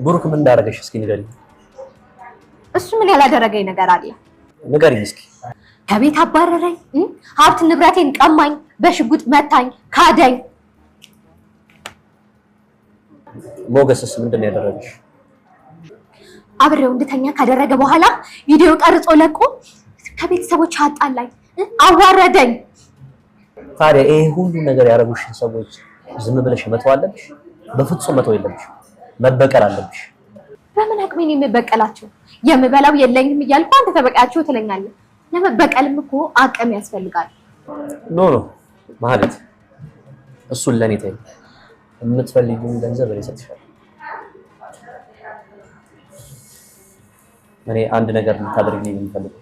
ብሩክ ምን እንዳደረገሽ እስኪ ንገሪኝ። እሱ ምን ያላደረገኝ ነገር አለ? ንገሪኝ እስኪ። ከቤት አባረረኝ፣ ሀብት ንብረቴን ቀማኝ፣ በሽጉጥ መታኝ፣ ካደኝ። ሞገስስ ምንድን ነው ያደረገሽ? አብሬው እንድተኛ ካደረገ በኋላ ቪዲዮ ቀርጾ ለቆ ከቤተሰቦች አጣላኝ፣ አዋረደኝ። ታዲያ ይሄ ሁሉ ነገር ያደረጉሽን ሰዎች ዝም ብለሽ መተው አለብሽ? በፍጹም መተው የለብሽ፣ መበቀል አለብሽ። በምን አቅሜ ነው የምበቀላቸው? የምበላው የለኝም እያልኩ አንተ ተበቃያቸው ትለኛለህ። ለመበቀልም እኮ አቅም ያስፈልጋል። ኖ ማለት እሱን ለኔ ተይው። የምትፈልጊውን ገንዘብ እኔ እሰጥሻለሁ። እኔ አንድ ነገር ልታደርጊልኝ የምፈልገው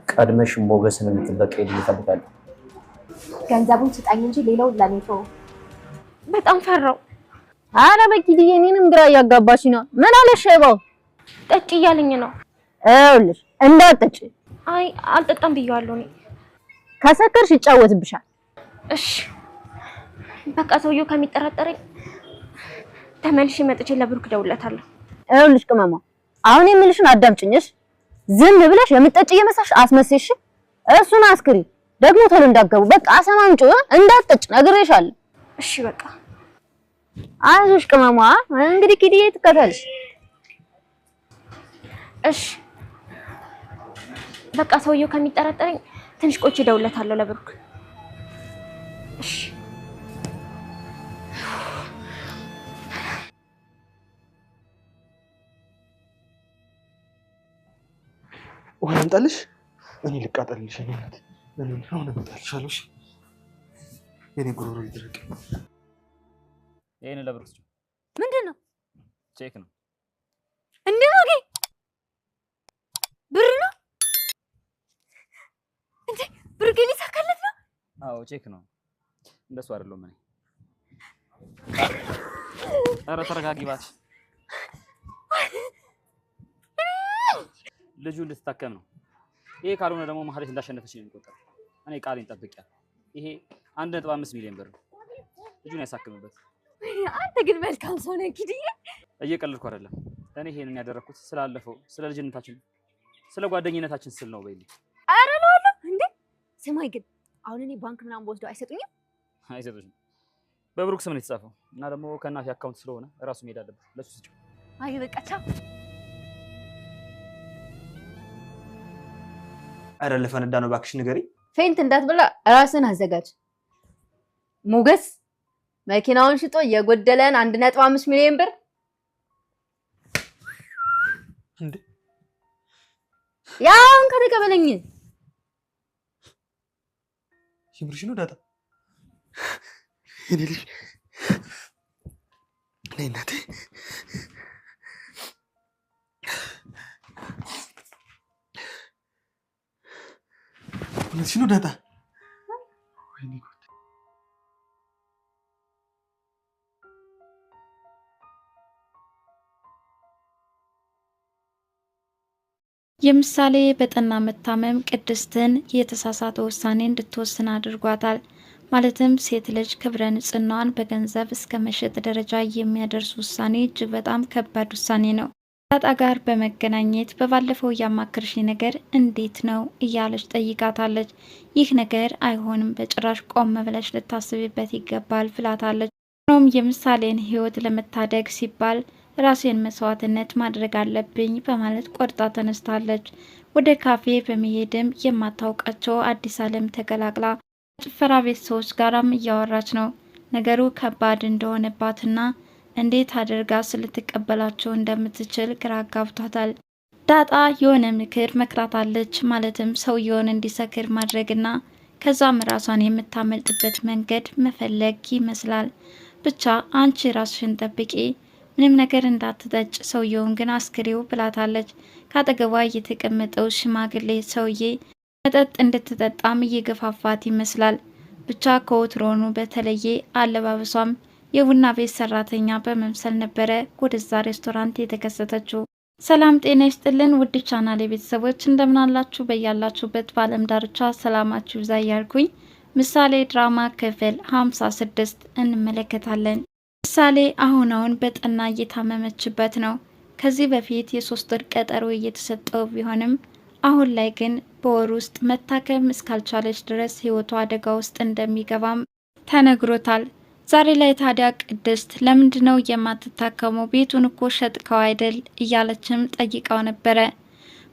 ቀድመሽ ሞገስን እንድትበቀይልኝ እፈልጋለሁ። ገንዘቡን ስጣኝ እንጂ ሌላውን ለኔ ተው። በጣም ፈራው። አረ በኪድዬ እኔንም ግራ እያጋባሽ ነው። ምን አለሽ? ሸይባው ጠጪ እያለኝ ነው። ይኸውልሽ እንዳትጠጪ። አይ አልጠጣም ብየዋለሁ። እኔ ከሰከርሽ ይጫወትብሻል። እሺ በቃ ሰውየው ከሚጠራጠረኝ ተመልሼ መጥቼ ለብሩክ ደውለታለሁ። ይኸውልሽ ቅመማ አሁን የምልሽን አዳምጪኝሽ። ዝም ብለሽ የምትጠጪ እየመሰልሽ አስመስይሽ። እሱን አስክሪ ደግሞ ቶሎ እንዳትገቡ። በቃ አሰማምጪ እንዳትጠጪ ነግሬሻለሁ። እሺ በቃ አይዞሽ ቅመማ። እንግዲህ ኪድዬ ትከታልሽ። እሺ በቃ ሰውየው ከሚጠራጠረኝ ትንሽ ቆይቼ እደውለታለሁ ለብሩክ። እሺ ውሃ አምጣልሽ። እኔ ልቃጠልልሽ። እኔ እናት እኔ አሁን አምጣልሻለሁ። እሺ የኔ ጉሮሮ ይድረቅ። ይሄን ለብሩክ ስጪው። ምንድነው? ቼክ ነው። እንዴ ነው ብር ነው እንዴ? ብሩክ ሊሳካለት ነው? አዎ ቼክ ነው። እንደሱ አይደለም። እኔ ኧረ ተረጋጊ እባክሽ። ልጁ ልትታከም ነው። ይሄ ካልሆነ ደግሞ መሀሌት እንዳሸነፈች ነው የሚቆጠረው። እኔ ቃሌን ጠብቄያለሁ። ይሄ 1.5 ሚሊዮን ብር ነው። ልጁን ያሳክምበት። አንተ ግን መልካም ሰው ነህ ኪድዬ። እየቀለድኩ አይደለም። እኔ ይሄንን ያደረኩት ስላለፈው ስለ ልጅነታችን ስለ ጓደኝነታችን ስል ነው። በይልኝ። ኧረ ነው እንዴ? ስማይ ግን አሁን እኔ ባንክ ምናምን ወስደው አይሰጡኝም? አይሰጡሽም። በብሩክ ስም ነው የተጻፈው እና ደግሞ ከእናቴ አካውንት ስለሆነ እራሱ መሄድ አለበት። ለሱ ስጪው። አይ በቃ ቻው። ኧረ ለፈነዳ ነው እባክሽ ንገሪ። ፌንት እንዳትበላ ራስን አዘጋጅ። ሞገስ መኪናውን ሽጦ የጎደለን 1.5 ሚሊዮን ብር እንዴ ያውን ከተቀበለኝ ይምርሽ ነው ዳጣ። እኔ ልጅ ነይ እናቴ። እውነትሽ ነው ዳጣ። ወይኔ ጉድ። የምሳሌ በጠና መታመም ቅድስትን የተሳሳተ ውሳኔ እንድትወስን አድርጓታል። ማለትም ሴት ልጅ ክብረ ንጽህናዋን በገንዘብ እስከ መሸጥ ደረጃ የሚያደርስ ውሳኔ እጅግ በጣም ከባድ ውሳኔ ነው። ዳጣ ጋር በመገናኘት በባለፈው ያማከርሽ ነገር እንዴት ነው እያለች ጠይቃታለች። ይህ ነገር አይሆንም፣ በጭራሽ ቆም ብለሽ ልታስቢበት ይገባል ብላታለች። ሆኖም የምሳሌን ሕይወት ለመታደግ ሲባል ራሴን መስዋዕትነት ማድረግ አለብኝ በማለት ቆርጣ ተነስታለች። ወደ ካፌ በመሄድም የማታውቃቸው አዲስ ዓለም ተቀላቅላ ጭፈራ ቤት ሰዎች ጋራም እያወራች ነው። ነገሩ ከባድ እንደሆነባትና እንዴት አድርጋ ልትቀበላቸው እንደምትችል ግራ አጋብቷታል። ዳጣ የሆነ ምክር መክራታለች። ማለትም ሰውየውን እንዲሰክር ማድረግና ከዛም ራሷን የምታመልጥበት መንገድ መፈለግ ይመስላል። ብቻ አንቺ ራስሽን ጠብቂ፣ ምንም ነገር እንዳትጠጭ፣ ሰውየውን ግን አስክሪው ብላታለች። ካጠገቧ የተቀመጠው ሽማግሌ ሰውዬ መጠጥ እንድትጠጣም እየገፋፋት ይመስላል። ብቻ ከወትሮኑ በተለየ አለባበሷም የቡና ቤት ሰራተኛ በመምሰል ነበረ ወደዛ ሬስቶራንት የተከሰተችው። ሰላም ጤና ይስጥልን ውድ ቻናል የቤተሰቦች እንደምን አላችሁ? በያላችሁበት በዓለም ዳርቻ ሰላማችሁ ይብዛ እያልኩኝ ምሳሌ ድራማ ክፍል 56 እንመለከታለን። ምሳሌ አሁን በጠና እየታመመችበት ነው። ከዚህ በፊት የ3 ወር ቀጠሮ እየተሰጠው ቢሆንም አሁን ላይ ግን በወር ውስጥ መታከም እስካልቻለች ድረስ ህይወቷ አደጋ ውስጥ እንደሚገባም ተነግሮታል። ዛሬ ላይ ታዲያ ቅድስት ለምንድነው የማትታከመው? ቤቱን እኮ ሸጥከው አይደል እያለችም ጠይቃው ነበረ።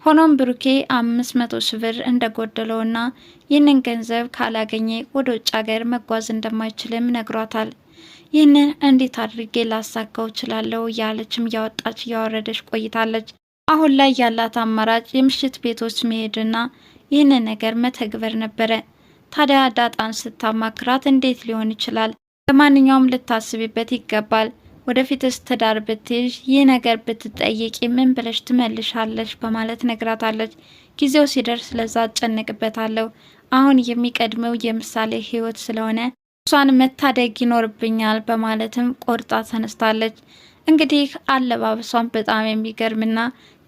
ሆኖም ብሩኬ 500 ሺህ ብር እንደጎደለውና ይህንን ገንዘብ ካላገኘ ወደ ውጭ ሀገር መጓዝ እንደማይችልም ነግሯታል። ይህንን እንዴት አድርጌ ላሳካው እችላለሁ እያለችም እያወጣች እያወረደች ቆይታለች። አሁን ላይ ያላት አማራጭ የምሽት ቤቶች መሄድና ይህንን ነገር መተግበር ነበረ። ታዲያ ዳጣን ስታማክራት እንዴት ሊሆን ይችላል? ለማንኛውም ልታስቢበት ይገባል። ወደፊትስ ትዳር ብትይዥ ይህ ነገር ብትጠይቂ ምን ብለሽ ትመልሻለሽ? በማለት ነግራታለች። ጊዜው ሲደርስ ለዛ አጨንቅበታለሁ። አሁን የሚቀድመው የምሳሌ ህይወት ስለሆነ እሷን መታደግ ይኖርብኛል በማለትም ቆርጣ ተነስታለች። እንግዲህ አለባበሷን በጣም የሚገርምና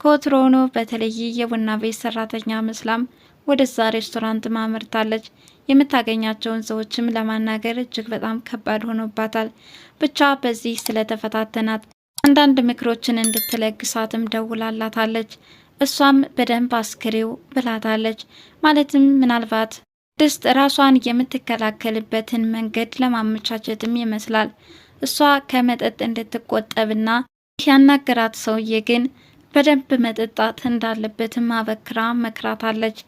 ከወትሮውኑ በተለይ የቡና ቤት ሰራተኛ መስላም ወደዛ ሬስቶራንት ማመርታለች። የምታገኛቸውን ሰዎችም ለማናገር እጅግ በጣም ከባድ ሆኖባታል። ብቻ በዚህ ስለተፈታተናት አንዳንድ ምክሮችን እንድትለግሳትም ደውላላታለች። እሷም በደንብ አስክሬው ብላታለች። ማለትም ምናልባት ቅድስት ራሷን የምትከላከልበትን መንገድ ለማመቻቸትም ይመስላል። እሷ ከመጠጥ እንድትቆጠብና ያናገራት ሰውዬ ግን በደንብ መጠጣት እንዳለበትም አበክራ መክራታለች።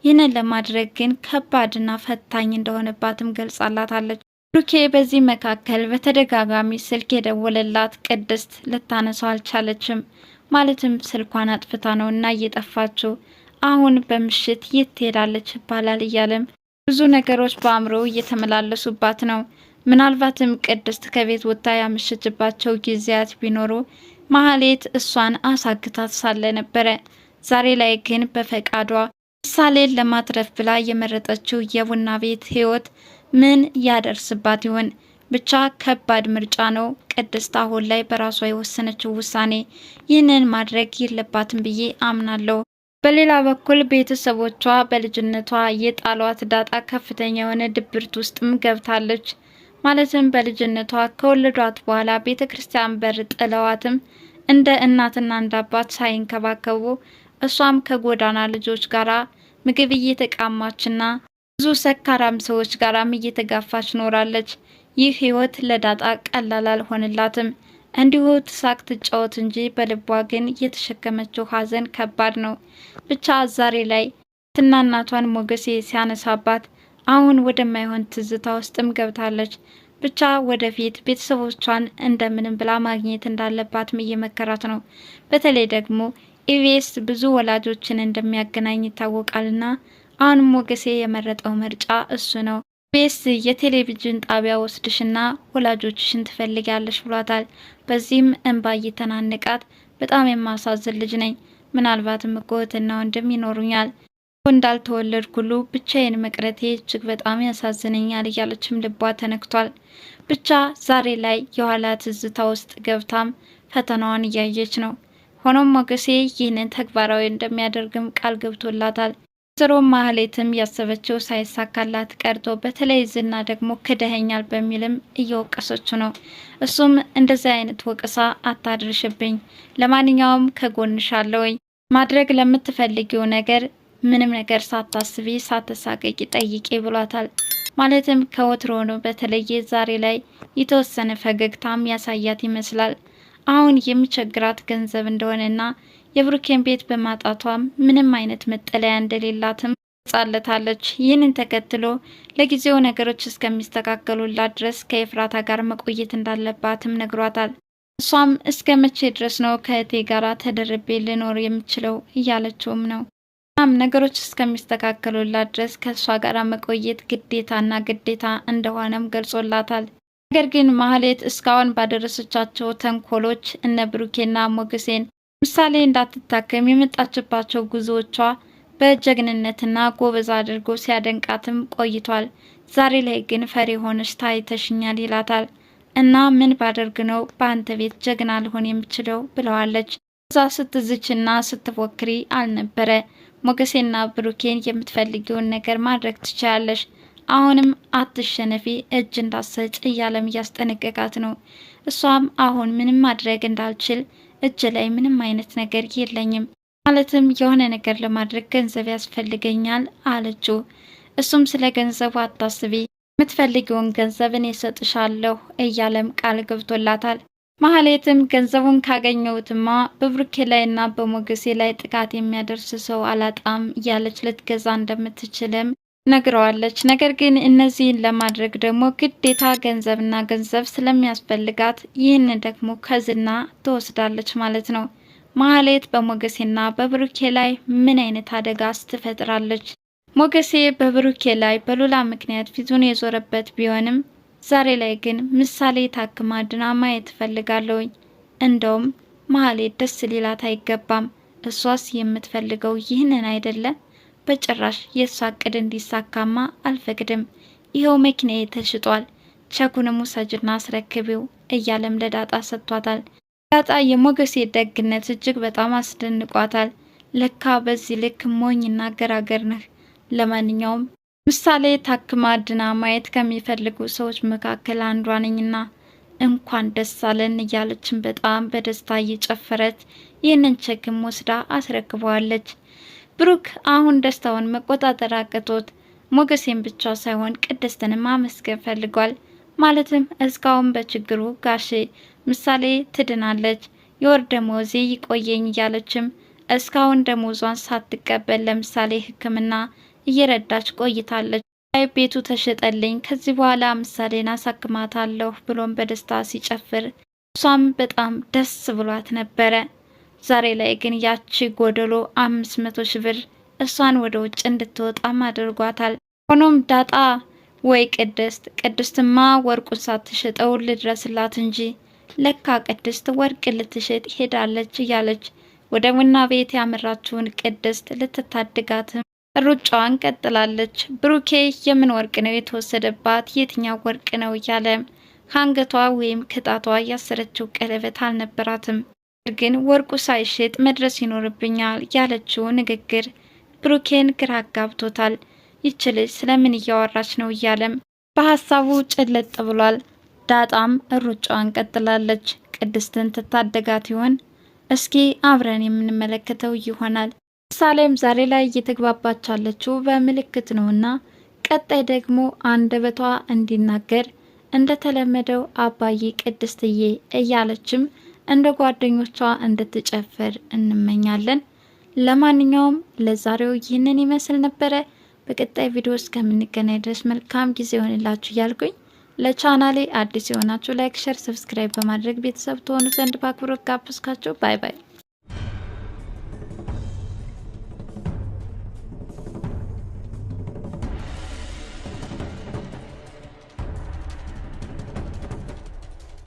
ይህንን ለማድረግ ግን ከባድና ፈታኝ እንደሆነባትም ገልጻላታለች። ብሩኬ በዚህ መካከል በተደጋጋሚ ስልክ የደወለላት ቅድስት ልታነሳው አልቻለችም። ማለትም ስልኳን አጥፍታ ነው እና እየጠፋችው አሁን በምሽት የት ትሄዳለች ይባላል እያለም ብዙ ነገሮች በአእምሮ እየተመላለሱባት ነው። ምናልባትም ቅድስት ከቤት ወጥታ ያመሸችባቸው ጊዜያት ቢኖሩ ማህሌት እሷን አሳግታት ሳለ ነበረ። ዛሬ ላይ ግን በፈቃዷ ምሳሌን ለማትረፍ ብላ የመረጠችው የቡና ቤት ህይወት ምን ያደርስባት ይሆን? ብቻ ከባድ ምርጫ ነው። ቅድስት አሁን ላይ በራሷ የወሰነችው ውሳኔ ይህንን ማድረግ የለባትም ብዬ አምናለሁ። በሌላ በኩል ቤተሰቦቿ በልጅነቷ የጣሏት ዳጣ ከፍተኛ የሆነ ድብርት ውስጥም ገብታለች። ማለትም በልጅነቷ ከወለዷት በኋላ ቤተ ክርስቲያን በር ጥለዋትም እንደ እናትና እንደ አባት ሳይንከባከቡ እሷም ከጎዳና ልጆች ጋራ ምግብ እየተቃማችና ብዙ ሰካራም ሰዎች ጋራም እየተጋፋች ኖራለች። ይህ ህይወት ለዳጣ ቀላል አልሆነላትም። እንዲሁ ትሳቅ ትጫወት እንጂ በልቧ ግን የተሸከመችው ሀዘን ከባድ ነው። ብቻ ዛሬ ላይ እናቷን ሞገሴ ሲያነሳባት አሁን ወደማይሆን ትዝታ ውስጥም ገብታለች። ብቻ ወደፊት ቤተሰቦቿን እንደምንም ብላ ማግኘት እንዳለባትም እየመከራት ነው። በተለይ ደግሞ ኢቢኤስ ብዙ ወላጆችን እንደሚያገናኝ ይታወቃልና አሁን ሞገሴ የመረጠው ምርጫ እሱ ነው። ኢቢኤስ የቴሌቪዥን ጣቢያ ወስድሽና ወላጆችሽን ትፈልጊያለሽ ብሏታል። በዚህም እንባ እየተናነቃት በጣም የማሳዝን ልጅ ነኝ፣ ምናልባትም እኮ እህትና ወንድም ይኖሩኛል፣ እንዳልተወለድኩ ሁሉ ብቻዬን መቅረቴ እጅግ በጣም ያሳዝነኛል እያለችም ልቧ ተነክቷል። ብቻ ዛሬ ላይ የኋላ ትዝታ ውስጥ ገብታም ፈተናዋን እያየች ነው። ሆኖም ሞገሴ ይህንን ተግባራዊ እንደሚያደርግም ቃል ገብቶላታል። ወይዘሮ ማህሌትም ያሰበችው ሳይሳካላት ቀርቶ በተለይ ዝና ደግሞ ክደኸኛል በሚልም እየወቀሰችው ነው። እሱም እንደዚህ አይነት ወቀሳ አታድርሽብኝ፣ ለማንኛውም ከጎንሻለሁኝ፣ ማድረግ ለምትፈልጊው ነገር ምንም ነገር ሳታስቢ ሳትሳቀቂ ጠይቄ ብሏታል። ማለትም ከወትሮ ነው በተለየ ዛሬ ላይ የተወሰነ ፈገግታም ያሳያት ይመስላል። አሁን የሚቸግራት ገንዘብ እንደሆነና የብሩኬን ቤት በማጣቷም ምንም አይነት መጠለያ እንደሌላትም ጻለታለች። ይህንን ተከትሎ ለጊዜው ነገሮች እስከሚስተካከሉላት ድረስ ከኤፍራታ ጋር መቆየት እንዳለባትም ነግሯታል። እሷም እስከ መቼ ድረስ ነው ከእቴ ጋር ተደርቤ ልኖር የምችለው እያለችውም ነው። ነገሮች እስከሚስተካከሉላት ድረስ ከእሷ ጋር መቆየት ግዴታና ግዴታ እንደሆነም ገልጾላታል። ነገር ግን ማህሌት እስካሁን ባደረሰቻቸው ተንኮሎች እነ ብሩኬና ሞገሴን ምሳሌ እንዳትታከም የመጣችባቸው ጉዞዎቿ በጀግንነትና ጎበዝ አድርጎ ሲያደንቃትም ቆይቷል። ዛሬ ላይ ግን ፈሪ ሆነሽ ታይተሽኛል ይላታል። እና ምን ባደርግ ነው በአንተ ቤት ጀግና ልሆን የምችለው ብለዋለች። እዛ ስትዝችና ስትፎክሪ አልነበረ? ሞገሴና ብሩኬን የምትፈልጊውን ነገር ማድረግ ትችያለሽ፣ አሁንም አትሸነፊ፣ እጅ እንዳሰጭ እያለም እያስጠነቀቃት ነው። እሷም አሁን ምንም ማድረግ እንዳልችል እጅ ላይ ምንም አይነት ነገር የለኝም፣ ማለትም የሆነ ነገር ለማድረግ ገንዘብ ያስፈልገኛል አለችው። እሱም ስለ ገንዘቡ አታስቢ፣ የምትፈልጊውን ገንዘብ እኔ እሰጥሻለሁ እያለም ቃል ገብቶላታል። ማህሌትም ገንዘቡን ካገኘሁትማ በብሩኬ ላይና በሞገሴ ላይ ጥቃት የሚያደርስ ሰው አላጣም እያለች ልትገዛ እንደምትችልም ነግረዋለች። ነገር ግን እነዚህን ለማድረግ ደግሞ ግዴታ ገንዘብና ገንዘብ ስለሚያስፈልጋት ይህን ደግሞ ከዝና ትወስዳለች ማለት ነው። ማህሌት በሞገሴና በብሩኬ ላይ ምን አይነት አደጋስ ትፈጥራለች? ሞገሴ በብሩኬ ላይ በሉላ ምክንያት ፊቱን የዞረበት ቢሆንም ዛሬ ላይ ግን ምሳሌ ታክማ ድና ማየት እፈልጋለሁኝ። እንደውም ማህሌት ደስ ሊላት አይገባም። እሷስ የምትፈልገው ይህንን አይደለ? በጭራሽ የእሷ እቅድ እንዲሳካማ አልፈቅድም። ይኸው መኪናዬ ተሽጧል፣ ቸኩንም ውሰጅና አስረክቢው እያለም ለዳጣ ሰጥቷታል። ዳጣ የሞገሴ ደግነት እጅግ በጣም አስደንቋታል። ለካ በዚህ ልክ ሞኝና ገራገር ነህ። ለማንኛውም ምሳሌ ታክማ ድና ማየት ከሚፈልጉ ሰዎች መካከል አንዷ ነኝና እንኳን ደስ አለን እያለችን በጣም በደስታ እየጨፈረች ይህንን ቸክም ወስዳ አስረክበዋለች። ብሩክ አሁን ደስታውን መቆጣጠር አቅቶት ሞገሴን ብቻ ሳይሆን ቅድስትንም ማመስገን ፈልጓል። ማለትም እስካሁን በችግሩ ጋሼ ምሳሌ ትድናለች፣ የወር ደመወዜ ይቆየኝ እያለችም እስካሁን ደሞዟን ሳትቀበል ለምሳሌ ሕክምና እየረዳች ቆይታለች። ቤቱ ተሸጠልኝ፣ ከዚህ በኋላ ምሳሌን አሳክማታለሁ ብሎም በደስታ ሲጨፍር እሷም በጣም ደስ ብሏት ነበረ። ዛሬ ላይ ግን ያቺ ጎደሎ 500 ሺህ ብር እሷን ወደ ውጭ እንድትወጣም አድርጓታል። ሆኖም ዳጣ ወይ ቅድስትማ ወርቁን ሳትሸጠው ልድረስላት እንጂ ለካ ቅድስት ወርቅ ልትሸጥ ሄዳለች እያለች ወደ ቡና ቤት ያመራችውን ቅድስት ልትታድጋትም ሩጫዋን ቀጥላለች። ብሩኬ የምን ወርቅ ነው የተወሰደባት? የትኛው ወርቅ ነው እያለ ከአንገቷ ወይም ከጣቷ ያሰረችው ቀለበት አልነበራትም። ግን ወርቁ ሳይሸጥ መድረስ ይኖርብኛል ያለችው ንግግር ብሩኬን ግራ አጋብቶታል። ይች ልጅ ስለምን እያወራች ነው እያለም በሀሳቡ ጭለጥ ብሏል። ዳጣም ሩጫዋን ቀጥላለች። ቅድስትን ትታደጋት ይሆን? እስኪ አብረን የምንመለከተው ይሆናል። ምሳሌም ዛሬ ላይ እየተግባባች ያለችው በምልክት ነውና ቀጣይ ደግሞ አንደበቷ እንዲናገር እንደተለመደው አባዬ ቅድስትዬ እያለችም እንደ ጓደኞቿ እንድትጨፍር እንመኛለን። ለማንኛውም ለዛሬው ይህንን ይመስል ነበረ። በቀጣይ ቪዲዮ እስከምንገናኝ ድረስ መልካም ጊዜ ይሆንላችሁ እያልኩኝ ለቻናሌ አዲስ የሆናችሁ ላይክ፣ ሸር፣ ሰብስክራይብ በማድረግ ቤተሰብ ትሆኑ ዘንድ በአክብሮት ጋብዛችሁ። ባይ ባይ።